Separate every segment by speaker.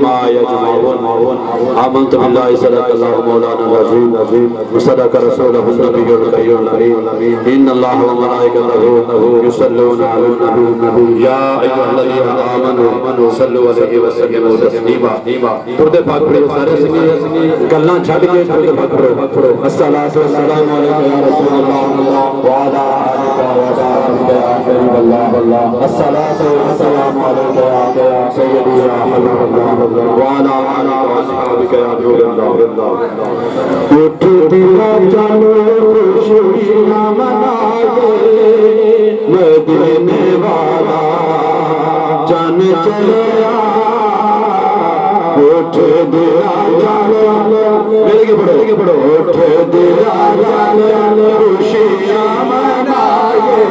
Speaker 1: ما يجمعون آمنت بالله صدق الله مولانا العظيم وصدق رسوله النبي الكريم إن الله وملائكته يصلون على النبي يا أيها الذين آمنوا صلوا عليه وسلموا تسليما پردے پاک پڑھو سارے سنگی گلاں چھڑ کے پردے پاک پڑھو الصلاۃ والسلام علیکم یا رسول اللہ وعلی آلک وصحبک یا حبیب اللہ الصلاۃ والسلام علیکم یا سیدی یا حبیب اللہ وعلی آلک وصحبک یا حبیب اللہ اٹھ دیا چلو خوشیاں منائے مدینے والا جان چلیا اٹھ دیا چلو میرے کے پڑھو اٹھ دیا چلو خوشیاں منائے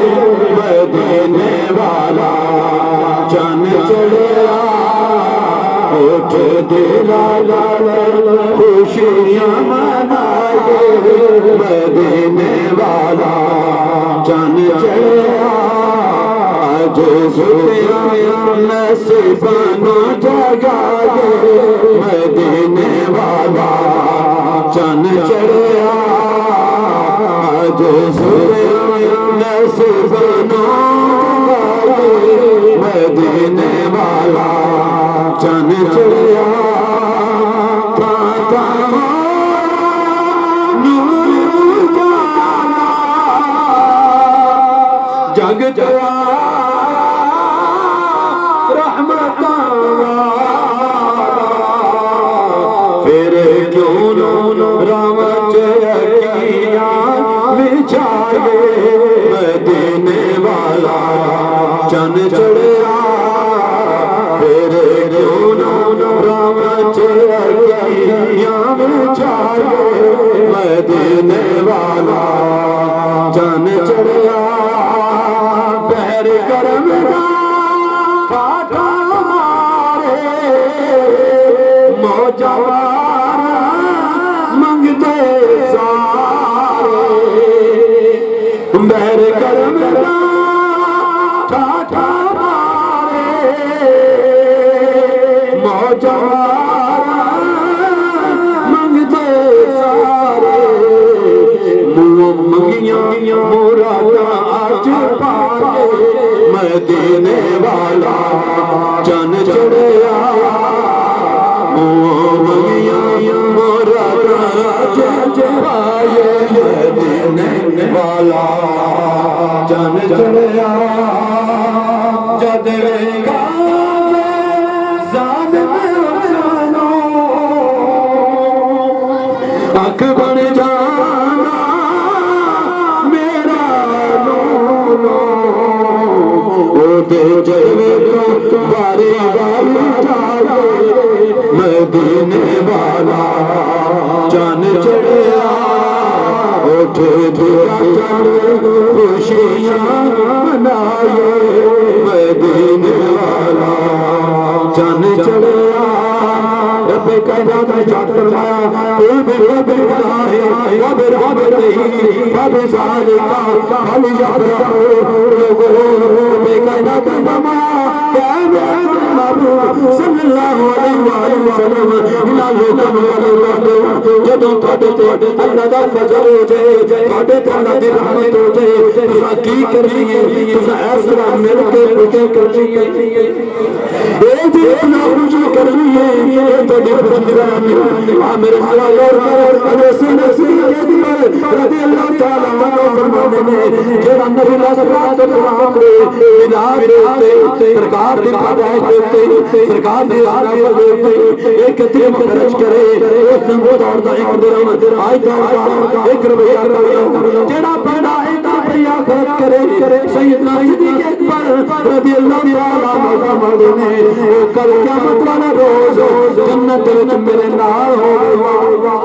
Speaker 1: مدینے والا جان چلیا اٹھ دیا چلو خوشیاں منائے مدینے والا جان چلیا نصیبانو جگائے مدینے والا چن چڑھیا آج نصیبانو جگائے مدینے والا چن چڑھیا جگ جیا پھر کیوں رحمت یقیاں بچھائے مدینے والا چن چڑھیا پھر کیوں رحمت یقیاں بچھائے مدینے والا چن چڑھیا بہر کرم موجوار منگتے سارے بہر کرم ٹھاٹھا مارے موجوار منگتے سارے منگیاں مراداں آج پائے مدینے والا چن چڑھیا مدینے والا چن چڑھیا جد گا اکھ بن جانا میرا نونو جلوے تو باری باری جائے مدینے والا چن چڑھیا اٹھ دیا خوشیاں منائے مدینے والا چن چڑھیا رب کائنات نے چاہت فرمایا کوئی بھی رب ہے رب نہیں رب صالحہ حال یاد رکھو رب کائنات نے فرمایا صلی اللہ علیہ وسلم جدوں تھوڑے اللہ دا فضل ہو جائے تھوڑے تے اللہ دی رحمت ہو جائے تساں کی کرنی ہے تساں اس طرح مل کے پوجا کرنی ہے اے جی اتنا پوجا کرنی ہے اے تہاڈی بندگان میرے حوالے اور انس رضی اللہ تعالی عنہ فرماتے ہیں جڑا نبی اللہ صلی اللہ علیہ وسلم سرکار دی ہدایت تے سرکار دی راہ تے ایک تیم خرچ کرے اس وہ دوڑدا ایک درہم آج دا ایک روپیہ جڑا پیدا ایک روپیہ خرچ کرے سیدنا صدیق اکبر رضی اللہ تعالی عنہ فرماتے ہیں کل قیامت والا روز جنت وچ میرے نال ہوگا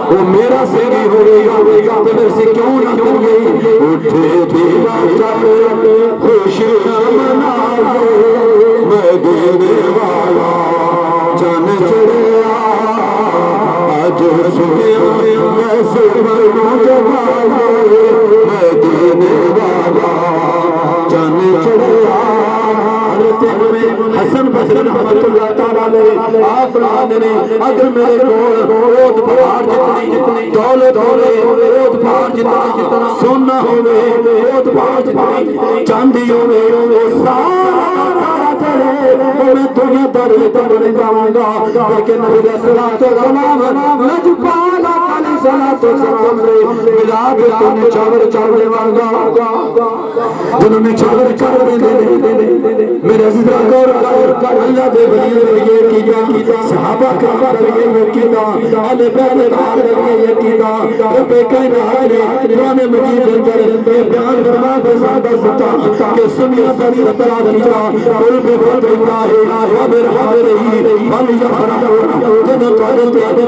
Speaker 1: وہ میرا سیری ہوگا تے پھر سے کیوں نہ کریے اٹھے دیوا چل خوشیاں منائے مدینے والا چن چڑھیا آج سنیا ایسے بنو جگائے مدینے والا چن چڑھیا حسن بصری رحمت اللہ تعالی علیہ آپ فرماتے ہیں اگر میرے کول احد پہاڑ جتنی دولت ہوے احد پہاڑ جتنا سونا ہوے احد پہاڑ جتنی چاندی ہوے سارا چلے میں تمہیں در بن جاؤں گا لیکن نبی علیہ الصلوۃ والسلام لجپالا علیہ الصلوۃ والسلام نے ملاد تو نے چاور مانگا جنہوں نے چاور دے میرے عزیز غور کر اللہ دے ولی یہ کیتا صحابہ کرام یہ کیتا اہل بیت یہ کیتا رب کائنات نے قرآن مجید اندر بیان فرما دے سادہ کہ سمیا پر سترا کیتا قل بے بہت اللہ و برحمتہ من یفرح جنہوں تو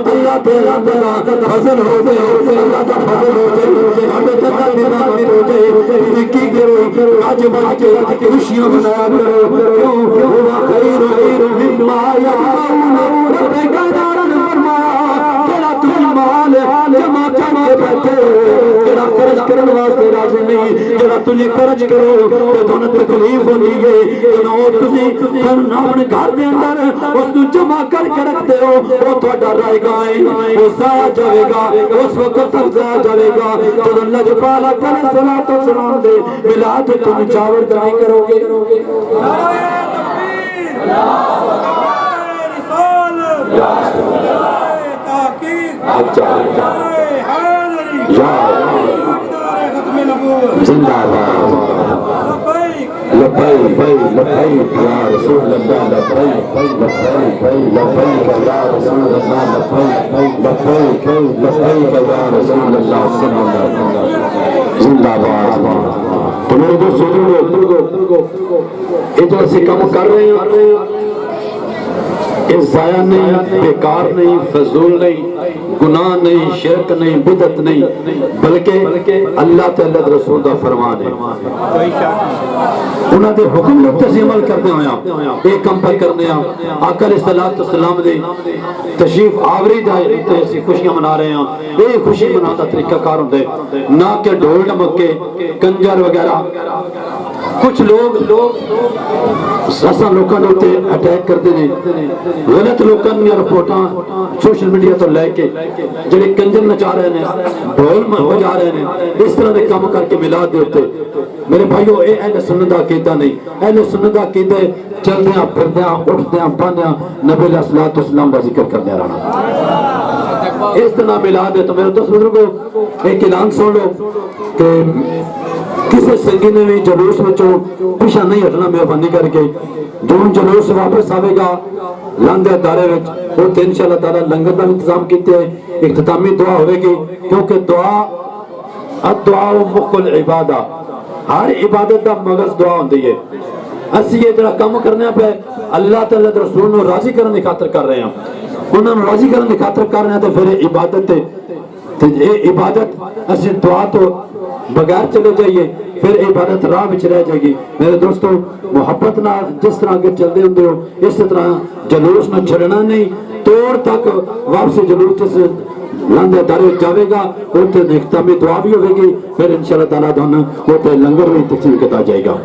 Speaker 1: اللہ تعالی فضل ہو دے اللہ کا فضل ہو دے ہمیں تک نعمت ہو دے کی کرو آج بن کے خوشیاں منایا کرو ہوا خیر مما یعملون رب کائنات نے فرمایا تیرا تم مال جمع کر کے بیٹھے ہو تیرا خرچ کرنے واسطے راضی نہیں تیرا تجھے خرچ کرو تو تمہیں تکلیف ہوتی ہے جنہوں تسی اپنے گھر دے اندر اس کو جمع کر کے رکھتے ہو وہ تھوڑا رائے گا وہ ضائع جائے گا اس وقت تک ضائع جائے گا جب اللہ جو پالا کرے صلاۃ و سلام دے ملاد تم چاور درائی کرو گے زندہ لبیک لبیک یا رسول اللہ لبیک لبیک یا رسول اللہ لبیک یا رسول اللہ صلی اللہ علیہ وسلم زندہ باد تو میرے دوستو یہ جو ایسے کام کر رہے ہیں یہ ضائع نہیں بیکار نہیں فضول نہیں گناہ نہیں شرک نہیں بدعت نہیں بلکہ اللہ تعالی رسول دا فرمان ہے انہاں دے حکم نو عمل کرتے ہویا ایک کم پر کرنے آقا علیہ الصلوۃ والسلام دے تشریف آوری دے تے اسی خوشیاں منا رہے ہیں یہ خوشی منانے دا طریقہ کار ہوندا ہے نہ کہ ڈھول ڈمکے کنجر وغیرہ کچھ لوگ اساں لوکاں دے تے اٹیک کرتے ہیں غلط لوکاں دی رپورٹاں سوشل میڈیا تو لے کے جڑے کنجر نچا رہے ہیں ڈھول بجا رہے ہیں اس طرح دے کام کر کے میلاد دے اوتے میرے بھائیو اے اہل سنت دا عقیدہ نہیں اہل سنت دا عقیدہ چلدیاں پھردیاں اٹھدیاں بہندیاں نبی علیہ الصلوۃ والسلام دا ذکر کرنے رہنا اس طرح میلاد ہے تو میرے دوست بزرگو ایک اعلان سن لو کہ کسی سنگی نے بھی جلوس بچوں پیچھے نہیں ہٹنا مہربانی کر کے جو جلوس واپس آئے گا لاندے دارے وچ وہ تے انشاءاللہ تعالی لنگر دا انتظام کیتے ہیں اختتامی دعا ہوئے گی کیونکہ دعا الدعاء مخ العبادہ ہر عبادت دا مغز دعا ہوندی ہے اسی یہ جڑا کام کرنے پہ اللہ تعالی دے رسول نو راضی کرنے کی خاطر کر رہے ہیں انہاں نو راضی کرنے کی خاطر کر رہے ہیں تو پھر عبادت تے یہ عبادت اسی دعا تو بغیر چلے جائیے پھر عبادت راہ وچ رہ جائے گی میرے دوستو محبت نہ جس طرح اگر چلتے ہوندے ہو اس طرح جلوس نہ چھڑنا نہیں توڑ تک واپسی جلوس جس لاندے دارے جاوے گا وہ تے اختتامی دعا بھی ہوے گی پھر انشاءاللہ تعالی دونوں وہ تے لنگر بھی تقسیم کیتا جائے گا